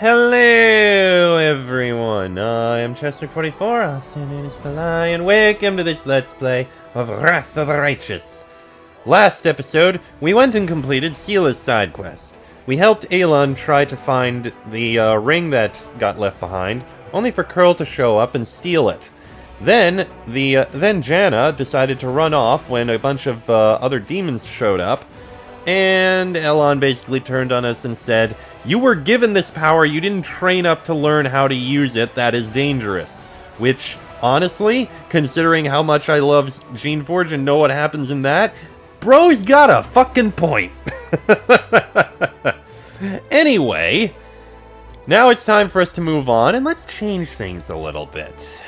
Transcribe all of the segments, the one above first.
Hello, everyone. I am Chester44, also known as Palai, and welcome to this Let's Play of Wrath of the Righteous. Last episode, we went and completed Sela's side quest. We helped Aelon try to find the ring that got left behind, only for Curl to show up and steal it. Then Janna decided to run off when a bunch of other demons showed up, and Elon basically turned on us and said, "You were given this power, you didn't train up to learn how to use it, that is dangerous." Which, honestly, considering how much I love Geneforge and know what happens in that, bro's got a fucking point. Anyway, now it's time for us to move on, and let's change things a little bit.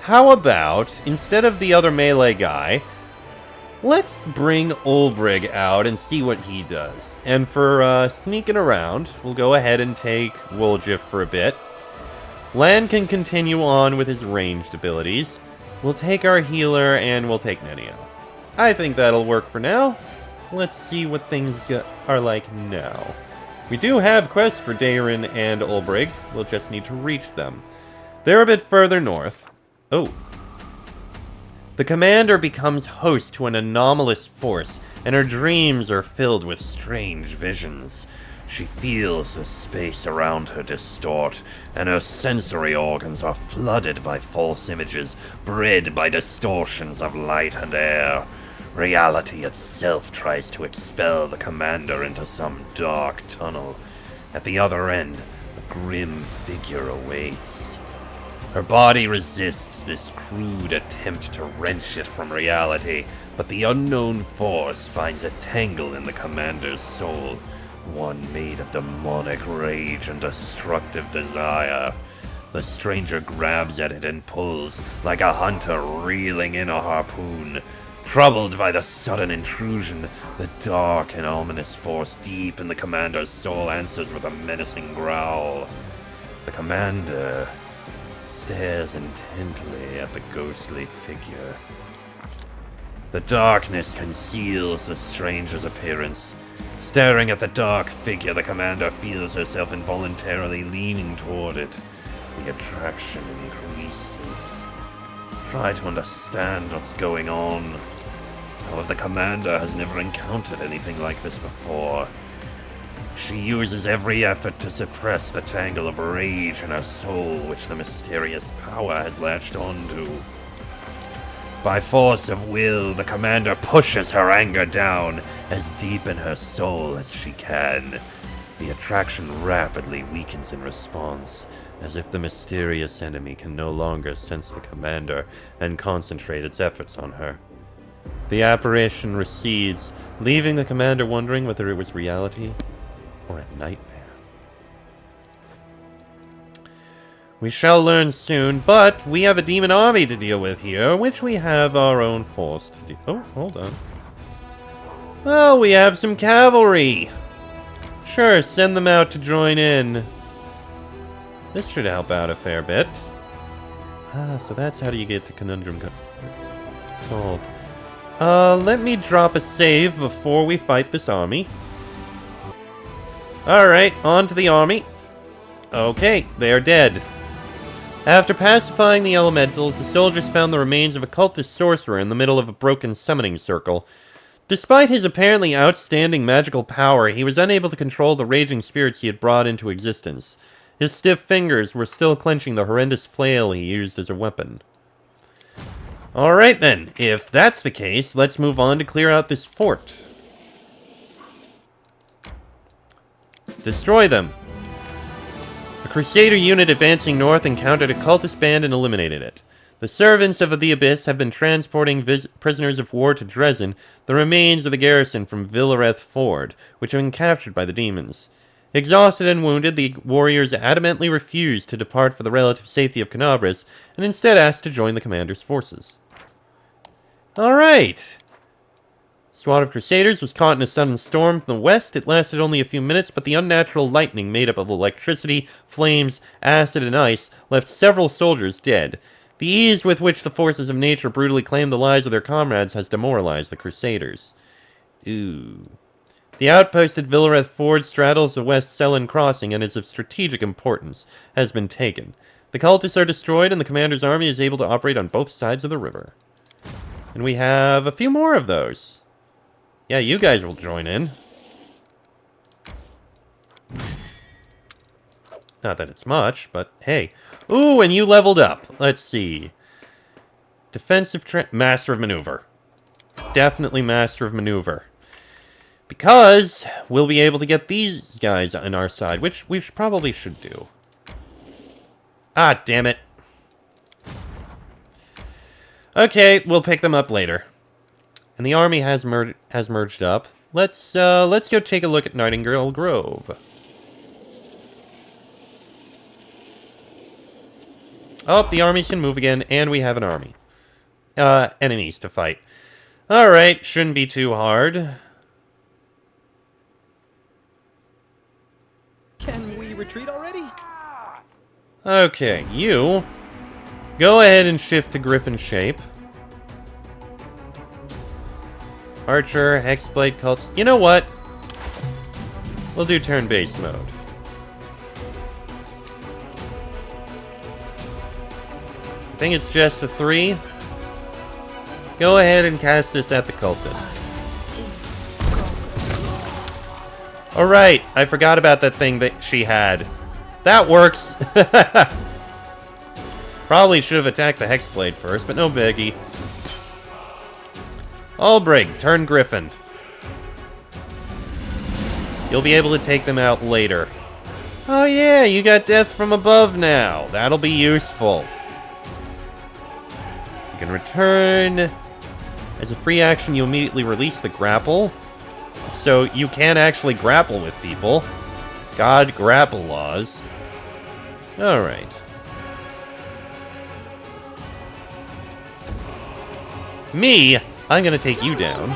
How about, instead of the other melee guy, let's bring Olbrich out and see what he does. And for sneaking around, we'll go ahead and take Woljif for a bit. Lan can continue on with his ranged abilities. We'll take our healer and we'll take Nenio. I think that'll work for now. Let's see what things are like now. We do have quests for Daerin and Olbrich. We'll just need to reach them. They're a bit further north. Oh. The commander becomes host to an anomalous force, and her dreams are filled with strange visions. She feels the space around her distort, and her sensory organs are flooded by false images, bred by distortions of light and air. Reality itself tries to expel the commander into some dark tunnel. At the other end, a grim figure awaits. Her body resists this crude attempt to wrench it from reality, but the unknown force finds a tangle in the commander's soul, one made of demonic rage and destructive desire. The stranger grabs at it and pulls, like a hunter reeling in a harpoon. Troubled by the sudden intrusion, the dark and ominous force deep in the commander's soul answers with a menacing growl. The commander stares intently at the ghostly figure. The darkness conceals the stranger's appearance. Staring at the dark figure, the commander feels herself involuntarily leaning toward it. The attraction increases. Try to understand what's going on. However, the commander has never encountered anything like this before. She uses every effort to suppress the tangle of rage in her soul which the mysterious power has latched onto. By force of will, the commander pushes her anger down as deep in her soul as she can. The attraction rapidly weakens in response, as if the mysterious enemy can no longer sense the commander and concentrate its efforts on her. The apparition recedes, leaving the commander wondering whether it was reality or a nightmare. We shall learn soon, but we have a demon army to deal with here, which we have our own force to deal. Oh, hold on. Well, we have some cavalry. Sure, send them out to join in. This should help out a fair bit. Ah, so that's how do you get the conundrum solved. Let me drop a save before we fight this army. Alright, on to the army. Okay, they are dead. After pacifying the elementals, the soldiers found the remains of a cultist sorcerer in the middle of a broken summoning circle. Despite his apparently outstanding magical power, he was unable to control the raging spirits he had brought into existence. His stiff fingers were still clenching the horrendous flail he used as a weapon. Alright then, if that's the case, let's move on to clear out this fort. Destroy them. A Crusader unit advancing north encountered a cultist band and eliminated it. The servants of the Abyss have been transporting prisoners of war to Dresden, the remains of the garrison from Villareth Ford, which have been captured by the demons. Exhausted and wounded, the warriors adamantly refused to depart for the relative safety of Canabris, and instead asked to join the commander's forces. Alright! Squad of Crusaders was caught in a sudden storm from the west. It lasted only a few minutes, but the unnatural lightning made up of electricity, flames, acid, and ice left several soldiers dead. The ease with which the forces of nature brutally claimed the lives of their comrades has demoralized the Crusaders. Ooh. The outpost at Villareth Ford straddles the West Selen crossing and is of strategic importance. Has been taken. The cultists are destroyed and the commander's army is able to operate on both sides of the river. And we have a few more of those. Yeah, you guys will join in. Not that it's much, but hey. Ooh, and you leveled up. Let's see. Defensive Master of Maneuver. Definitely Master of Maneuver. Because we'll be able to get these guys on our side, which we probably should do. Ah, damn it. Okay, we'll pick them up later. And the army has merged up. Let's go take a look at Nightingale Grove. Oh, the armies can move again, and we have an army. Enemies to fight. Alright, shouldn't be too hard. Can we retreat already? Okay, you go ahead and shift to Griffin shape. Archer, Hexblade, Cults. You know what? We'll do turn-based mode. I think it's just a 3. Go ahead and cast this at the cultist. Alright, I forgot about that thing that she had. That works! Probably should have attacked the Hexblade first, but no biggie. Ulbrig, turn Griffin. You'll be able to take them out later. Oh yeah, you got death from above now. That'll be useful. You can return. As a free action, you immediately release the grapple. So you can actually grapple with people. God grapple laws. Alright. Me, I'm gonna take you down.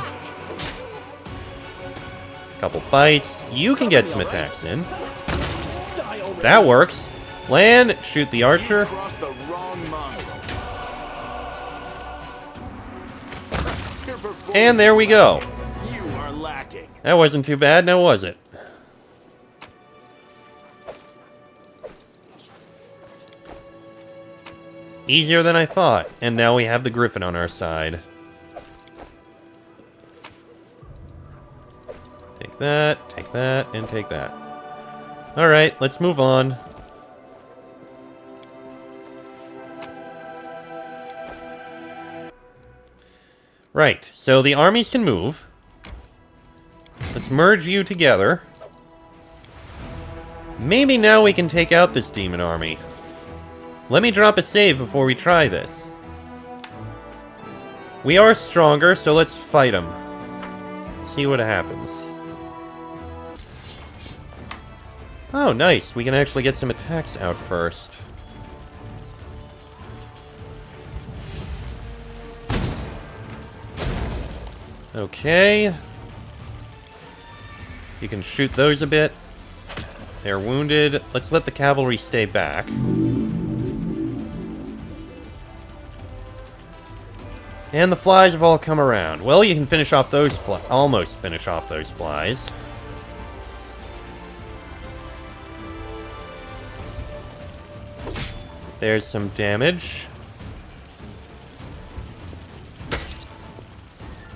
Couple bites. You can get some attacks in. That works. Land, shoot the archer. And there we go. That wasn't too bad, now was it? Easier than I thought. And now we have the Griffin on our side. Take that, and take that. Alright, let's move on. Right, so the armies can move. Let's merge you together. Maybe now we can take out this demon army. Let me drop a save before we try this. We are stronger, so let's fight them. See what happens. Oh, nice. We can actually get some attacks out first. Okay. You can shoot those a bit. They're wounded. Let's let the cavalry stay back. And the flies have all come around. Well, you can finish off those almost finish off those flies. There's some damage.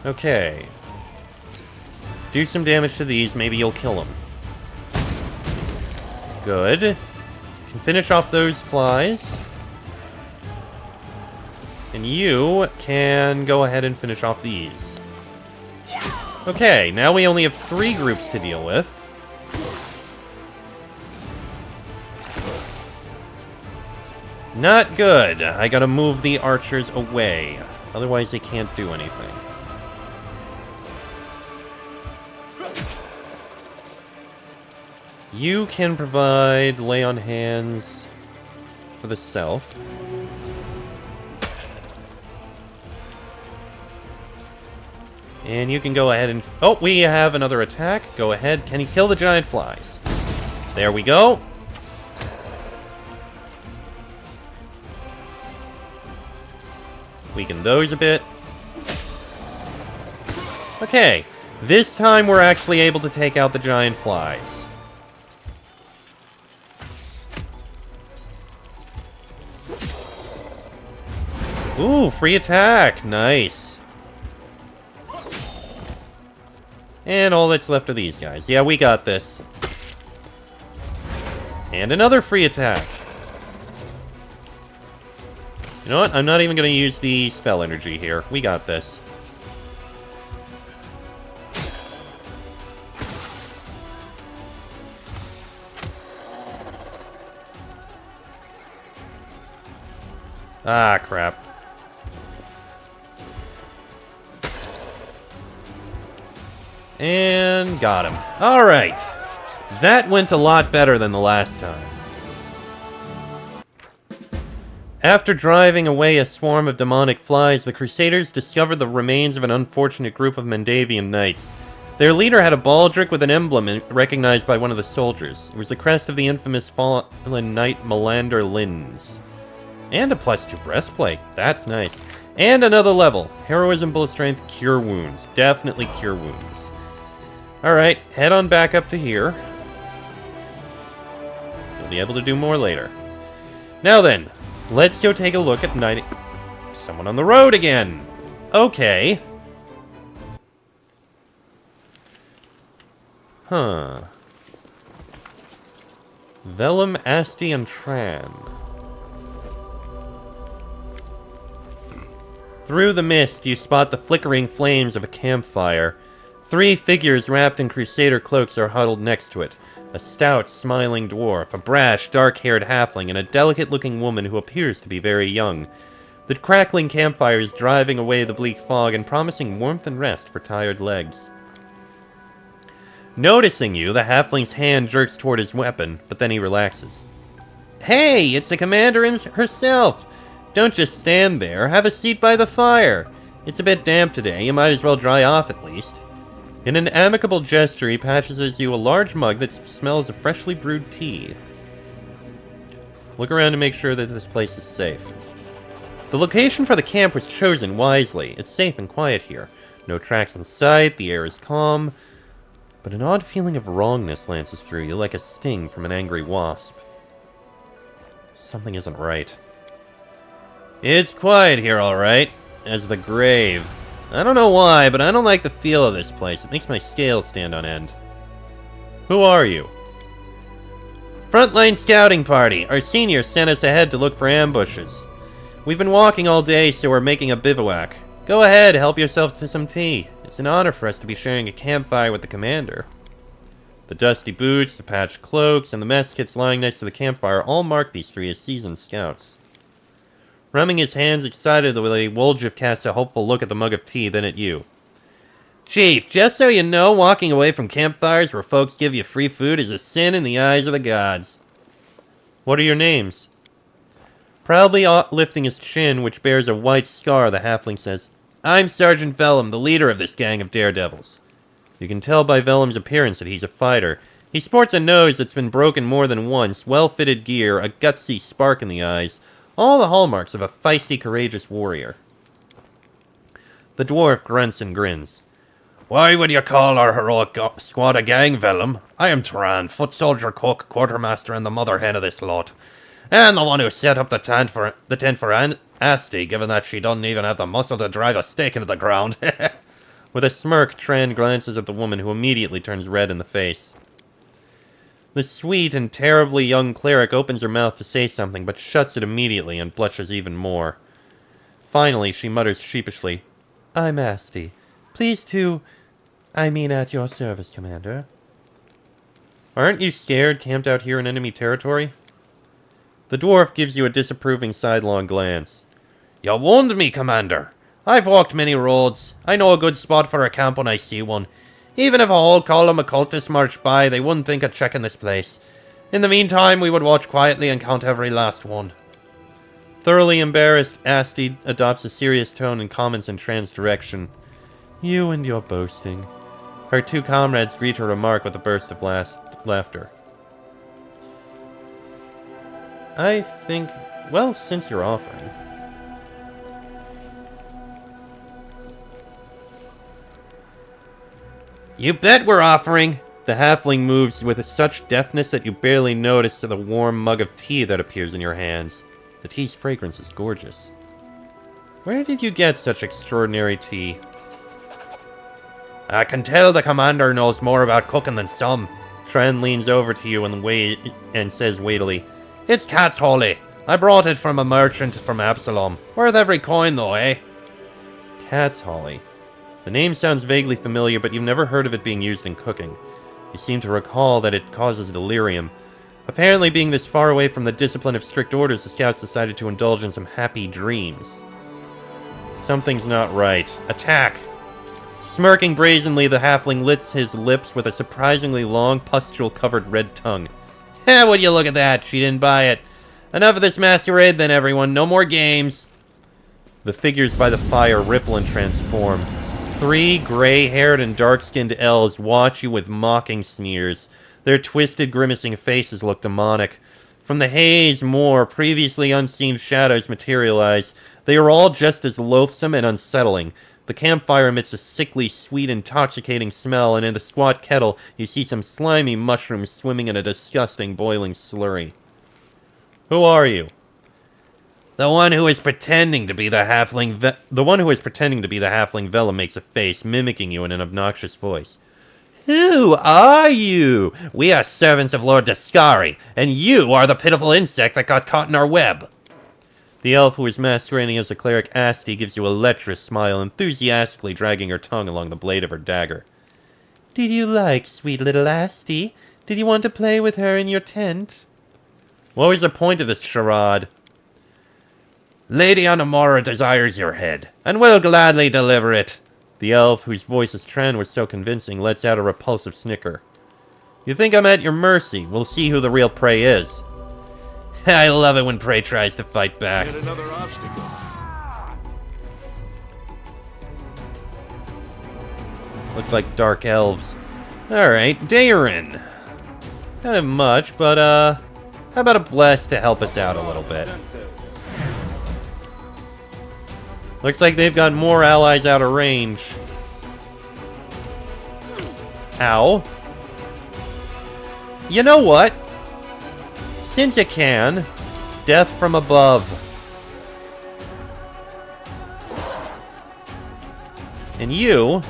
Okay. Do some damage to these, maybe you'll kill them. Good. You can finish off those flies. And you can go ahead and finish off these. Okay, now we only have 3 groups to deal with. Not good. I gotta move the archers away. Otherwise they can't do anything. You can provide lay on hands for the self. And you can go ahead and... Oh, we have another attack. Go ahead. Can you kill the giant flies? There we go. Weaken those a bit. Okay. This time we're actually able to take out the giant flies. Ooh, free attack! Nice. And all that's left of these guys. Yeah, we got this. And another free attack. You know what? I'm not even going to use the spell energy here. We got this. Ah, crap. And got him. Alright. That went a lot better than the last time. After driving away a swarm of demonic flies, the Crusaders discovered the remains of an unfortunate group of Mendavian knights. Their leader had a baldric with an emblem recognized by one of the soldiers. It was the crest of the infamous fallen knight Melander Linz. And a +2 breastplate. That's nice. And another level. Heroism, Bullet Strength, Cure Wounds. Definitely Cure Wounds. Alright, head on back up to here. You'll be able to do more later. Now then, let's go take a look at night. Someone on the road again! Okay. Huh. Vellum, Asti, and Tran. Through the mist, you spot the flickering flames of a campfire. 3 figures wrapped in Crusader cloaks are huddled next to it. A stout, smiling dwarf, a brash, dark-haired halfling, and a delicate-looking woman who appears to be very young. The crackling campfire is driving away the bleak fog and promising warmth and rest for tired legs. Noticing you, the halfling's hand jerks toward his weapon, but then he relaxes. Hey, it's the commander herself! Don't just stand there, have a seat by the fire. It's a bit damp today, you might as well dry off at least. In an amicable gesture, he passes you a large mug that smells of freshly brewed tea. Look around to make sure that this place is safe. The location for the camp was chosen wisely. It's safe and quiet here. No tracks in sight, the air is calm, but an odd feeling of wrongness lances through you like a sting from an angry wasp. Something isn't right. It's quiet here, alright. As the grave. I don't know why, but I don't like the feel of this place. It makes my scales stand on end. Who are you? Frontline scouting party. Our senior sent us ahead to look for ambushes. We've been walking all day, so we're making a bivouac. Go ahead, help yourself to some tea. It's an honor for us to be sharing a campfire with the commander. The dusty boots, the patched cloaks, and the mess kits lying next to the campfire all mark these 3 as seasoned scouts. Rubbing his hands excitedly, Woljif casts a hopeful look at the mug of tea, then at you. Chief, just so you know, walking away from campfires where folks give you free food is a sin in the eyes of the gods. What are your names? Proudly lifting his chin, which bears a white scar, the halfling says, I'm Sergeant Vellum, the leader of this gang of daredevils. You can tell by Vellum's appearance that he's a fighter. He sports a nose that's been broken more than once, well-fitted gear, a gutsy spark in the eyes, all the hallmarks of a feisty, courageous warrior. The dwarf grunts and grins. Why would you call our heroic squad a gang, Vellum? I am Tran, foot soldier, cook, quartermaster, and the mother hen of this lot. And the one who set up the tent for Asti, given that she doesn't even have the muscle to drive a stake into the ground. With a smirk, Tran glances at the woman, who immediately turns red in the face. The sweet and terribly young cleric opens her mouth to say something, but shuts it immediately and blushes even more. Finally, she mutters sheepishly, I'm Asti. Pleased to... at your service, Commander. Aren't you scared, camped out here in enemy territory? The dwarf gives you a disapproving sidelong glance. You warned me, Commander. I've walked many roads. I know a good spot for a camp when I see one. Even if a whole column of cultists marched by, they wouldn't think of checking this place. In the meantime, we would watch quietly and count every last one. Thoroughly embarrassed, Asti adopts a serious tone and comments in Tran's direction. You and your boasting. Her 2 comrades greet her remark with a burst of laughter. I think... well, since you're offering... You bet we're offering! The halfling moves with such deftness that you barely notice the warm mug of tea that appears in your hands. The tea's fragrance is gorgeous. Where did you get such extraordinary tea? I can tell the commander knows more about cooking than some. Tren leans over to you and says weightily, It's cat's holy. I brought it from a merchant from Absalom. Worth every coin though, eh? Cat's holly. The name sounds vaguely familiar, but you've never heard of it being used in cooking. You seem to recall that it causes delirium. Apparently, being this far away from the discipline of strict orders, the scouts decided to indulge in some happy dreams. Something's not right. Attack! Smirking brazenly, the halfling licks his lips with a surprisingly long, pustule-covered red tongue. Ha, would you look at that? She didn't buy it. Enough of this masquerade then, everyone. No more games. The figures by the fire ripple and transform. 3 gray-haired and dark-skinned elves watch you with mocking sneers. Their twisted, grimacing faces look demonic. From the haze, more previously unseen shadows materialize. They are all just as loathsome and unsettling. The campfire emits a sickly, sweet, intoxicating smell, and in the squat kettle, you see some slimy mushrooms swimming in a disgusting, boiling slurry. Who are you? The one who is pretending to be the halfling Vela makes a face, mimicking you in an obnoxious voice. Who are you? We are servants of Lord Dascari, and you are the pitiful insect that got caught in our web. The elf who is masquerading as the cleric Asti gives you a lecherous smile, enthusiastically dragging her tongue along the blade of her dagger. Did you like sweet little Asti? Did you want to play with her in your tent? What was the point of this charade? Lady Anamora desires your head, and will gladly deliver it. The elf, whose voice's trend was so convincing, lets out a repulsive snicker. You think I'm at your mercy? We'll see who the real prey is. I love it when prey tries to fight back. Yet another obstacle. Look like dark elves. Alright, Daerin. Don't have much, but, how about a bless to help us out a little bit? Looks like they've got more allies out of range. Ow. You know what? Since you can, death from above. And you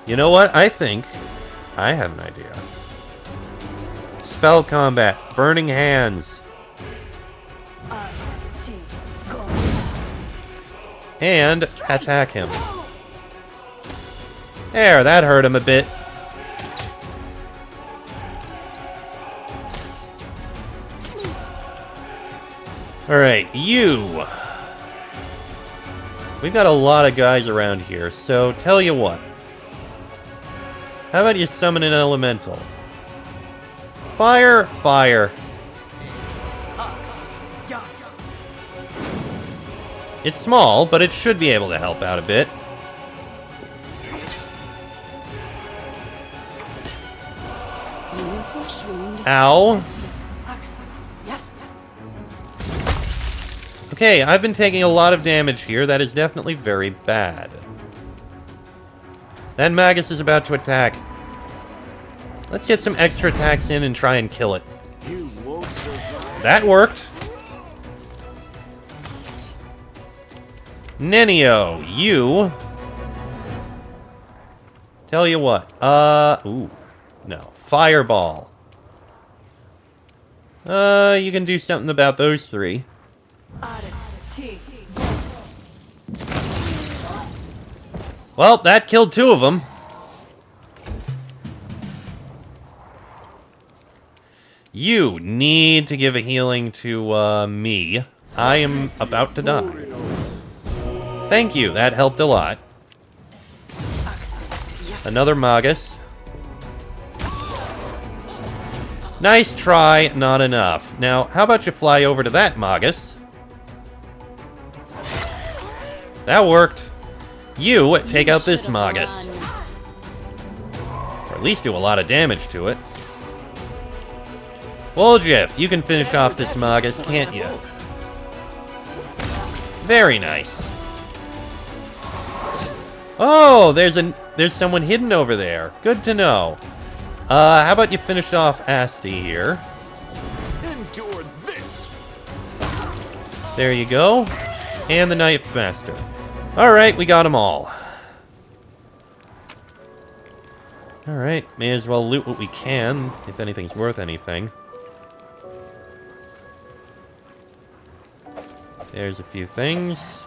know what? I think I have an idea. Spell combat, burning hands. And attack him. There, that hurt him a bit. Alright, you. We've got a lot of guys around here, so tell you what. How about you summon an elemental? Fire, fire. It's small, but it should be able to help out a bit. Ow. Okay, I've been taking a lot of damage here. That is definitely very bad. That Magus is about to attack. Let's get some extra attacks in and try and kill it. That worked. Nenio, you... Tell you what, ooh, no. Fireball. You can do something about those 3. Well, that killed 2 of them. You need to give a healing to, me. I am about to die. Thank you, that helped a lot. Another Magus. Nice try, not enough. Now, how about you fly over to that Magus? That worked. You take out this Magus. Or at least do a lot of damage to it. Woljif, you can finish off this Magus, can't you? Very nice. Oh, there's there's someone hidden over there. Good to know. How about you finish off Asti here? Endure this. There you go. And the Knife Master. Alright, we got them all. Alright, may as well loot what we can, if anything's worth anything. There's a few things.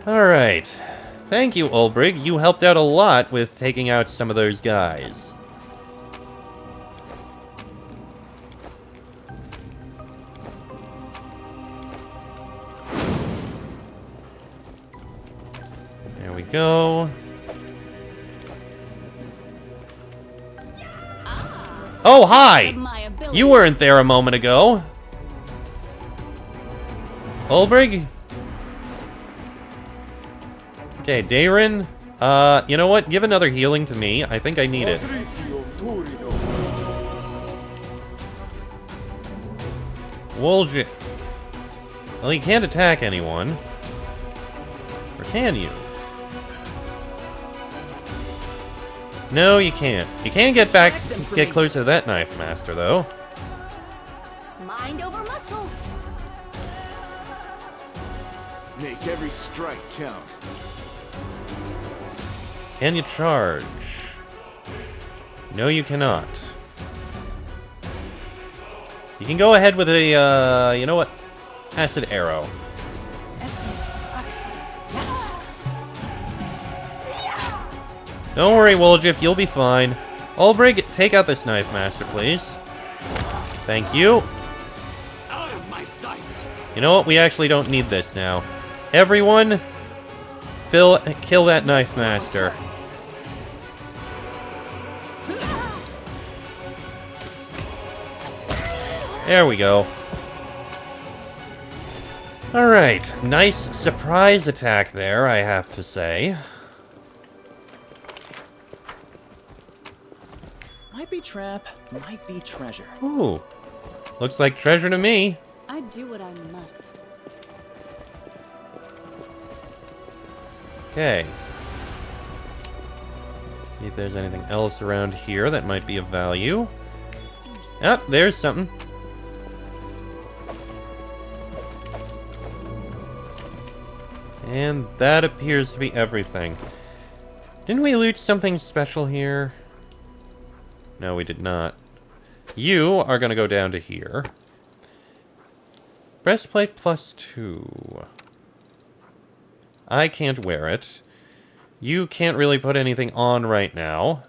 Alright. Thank you, Ulbrig. You helped out a lot with taking out some of those guys. There we go. Oh, hi! You weren't there a moment ago. Ulbrig? Okay, Dayrin. You know what? Give another healing to me. I think I need it. Woljit. Well, you can't attack anyone. Or can you? No, you can't. You can get closer to that Knife Master, though. Mind over muscle. Make every strike count. Can you charge? No, you cannot. You can go ahead with a, you know what? Acid Arrow. Don't worry, Woljif, you'll be fine. Ulbrig, take out this Knife Master, please. Thank you. Out of my sight. You know what? We actually don't need this now. Everyone, kill that Knife Master. There we go. Alright, nice surprise attack there, I have to say. Might be trap, might be treasure. Ooh, looks like treasure to me. I do what I must. Okay. See if there's anything else around here that might be of value. Ah, there's something. And that appears to be everything. Didn't we loot something special here? No, we did not. You are going to go down to here. Breastplate +2. I can't wear it. You can't really put anything on right now.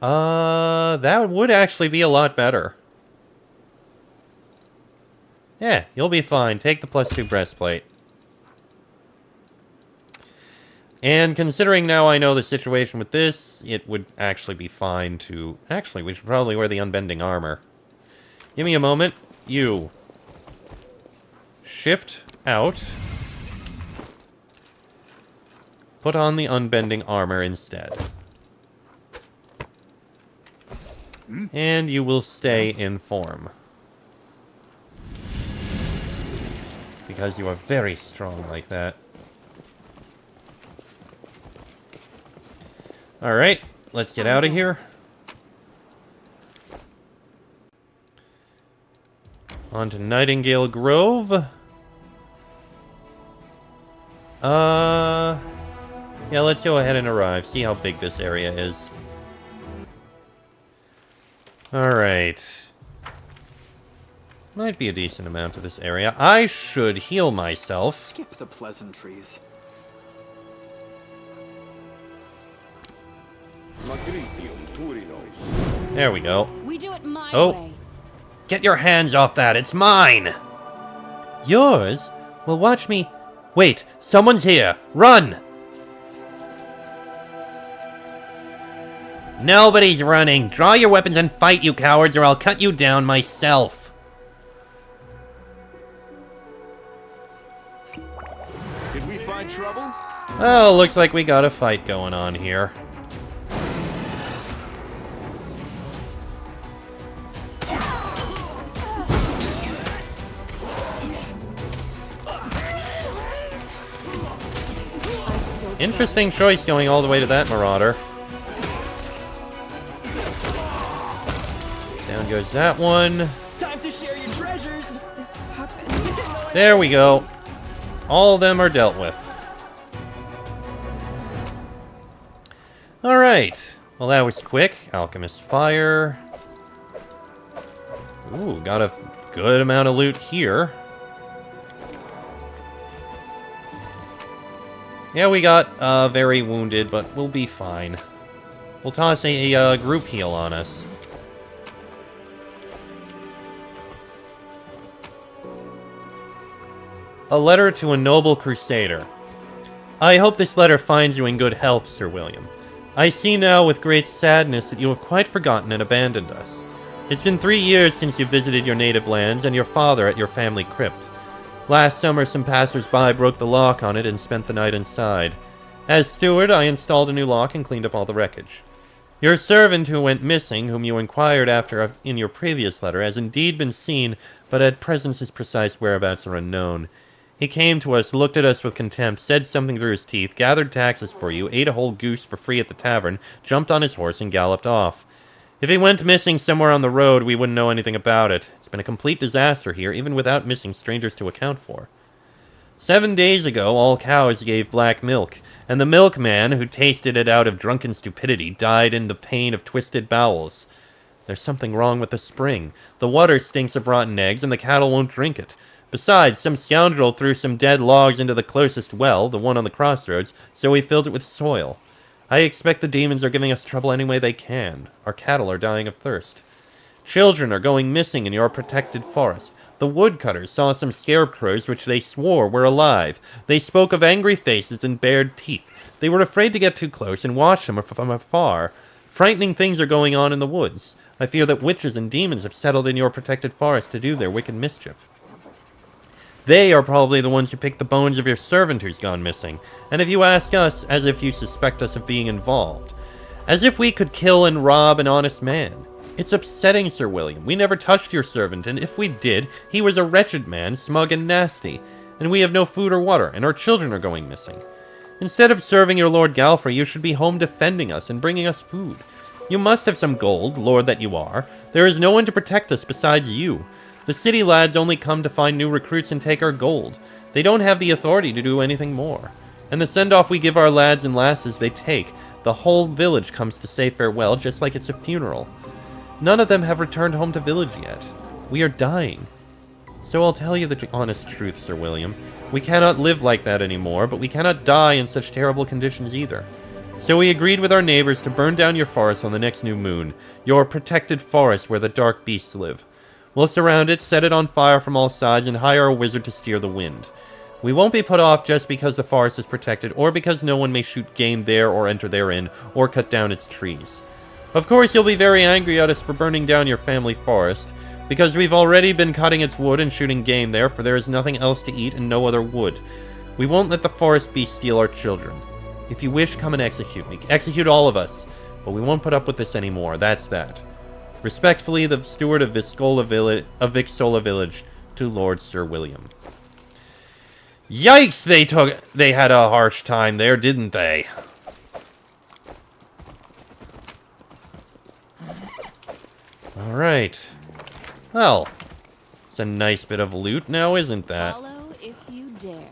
That would actually be a lot better. Yeah, you'll be fine. Take the +2 breastplate. And considering now I know the situation with this, it would actually be fine to... Actually, we should probably wear the unbending armor. Give me a moment. You. Shift out. Put on the unbending armor instead. And you will stay in form. Because you are very strong like that. Alright, let's get out of here. On to Nightingale Grove. Yeah, let's go ahead and arrive. See how big this area is. Alright. Might be a decent amount of this area. I should heal myself. Skip the pleasantries. There we go. We do it my Oh. way. Get your hands off that, it's mine! Yours? Well, watch me... Wait, someone's here! Run! Nobody's running! Draw your weapons and fight, you cowards, or I'll cut you down myself! Did we find trouble? Oh, looks like we got a fight going on here. Interesting choice going all the way to that Marauder. Down goes that one. Time to share your treasures. This happened. There we go. All of them are dealt with. Alright. Well, that was quick. Alchemist Fire. Ooh, got a good amount of loot here. Yeah, we got very wounded, but we'll be fine. We'll toss a group heal on us. A letter to a noble crusader. I hope this letter finds you in good health, Sir William. I see now with great sadness that you have quite forgotten and abandoned us. It's been 3 years since you visited your native lands and your father at your family crypt. Last summer, some passers-by broke the lock on it and spent the night inside. As steward, I installed a new lock and cleaned up all the wreckage. Your servant who went missing, whom you inquired after in your previous letter, has indeed been seen, but at present his precise whereabouts are unknown. He came to us, looked at us with contempt, said something through his teeth, gathered taxes for you, ate a whole goose for free at the tavern, jumped on his horse, and galloped off. If he went missing somewhere on the road, we wouldn't know anything about it. It's been a complete disaster here, even without missing strangers to account for. 7 days ago, all cows gave black milk, and the milkman, who tasted it out of drunken stupidity, died in the pain of twisted bowels. There's something wrong with the spring. The water stinks of rotten eggs, and the cattle won't drink it. Besides, some scoundrel threw some dead logs into the closest well, the one on the crossroads, so we filled it with soil. I expect the demons are giving us trouble any way they can. Our cattle are dying of thirst. Children are going missing in your protected forest. The woodcutters saw some scarecrows which they swore were alive. They spoke of angry faces and bared teeth. They were afraid to get too close and watch them from afar. Frightening things are going on in the woods. I fear that witches and demons have settled in your protected forest to do their wicked mischief. They are probably the ones who picked the bones of your servant who's gone missing. And if you ask us, as if you suspect us of being involved. As if we could kill and rob an honest man. It's upsetting, Sir William. We never touched your servant, and if we did, he was a wretched man, smug and nasty. And we have no food or water, and our children are going missing. Instead of serving your Lord Galfrey, you should be home defending us and bringing us food. You must have some gold, lord that you are. There is no one to protect us besides you. The city lads only come to find new recruits and take our gold. They don't have the authority to do anything more. And the send-off we give our lads and lasses they take. The whole village comes to say farewell, just like it's a funeral. None of them have returned home to village yet. We are dying. So I'll tell you the honest truth, Sir William. We cannot live like that anymore, but we cannot die in such terrible conditions either. So we agreed with our neighbors to burn down your forest on the next new moon. Your protected forest where the dark beasts live. We'll surround it, set it on fire from all sides, and hire a wizard to steer the wind. We won't be put off just because the forest is protected, or because no one may shoot game there or enter therein, or cut down its trees. Of course, you'll be very angry at us for burning down your family forest, because we've already been cutting its wood and shooting game there, for there is nothing else to eat and no other wood. We won't let the forest beast steal our children. If you wish, come and execute me. Execute all of us. But we won't put up with this anymore, that's that. Respectfully, the steward of Vixola Village, to Lord Sir William. Yikes! They had a harsh time there, didn't they? Alright. Well, it's a nice bit of loot now, isn't that? Follow if you dare.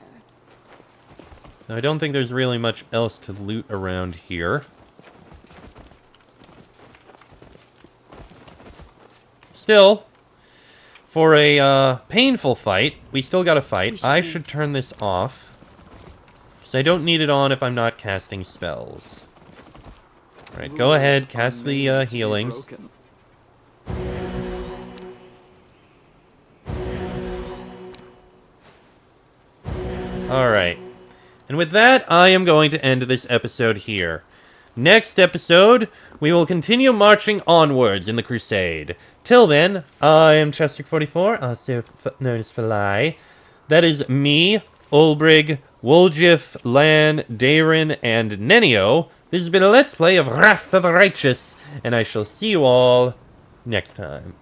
Now, I don't think there's really much else to loot around here. Still, for a painful fight, we still gotta fight. I should turn this off, because I don't need it on if I'm not casting spells. Alright, go ahead, cast the healings. Alright. And with that, I am going to end this episode here. Next episode, we will continue marching onwards in the crusade. Till then, I am Chester44, also known as Falai. That is me, Ulbrig, Woljif, Lan, Darin, and Nenio. This has been a Let's Play of Wrath of the Righteous, and I shall see you all next time.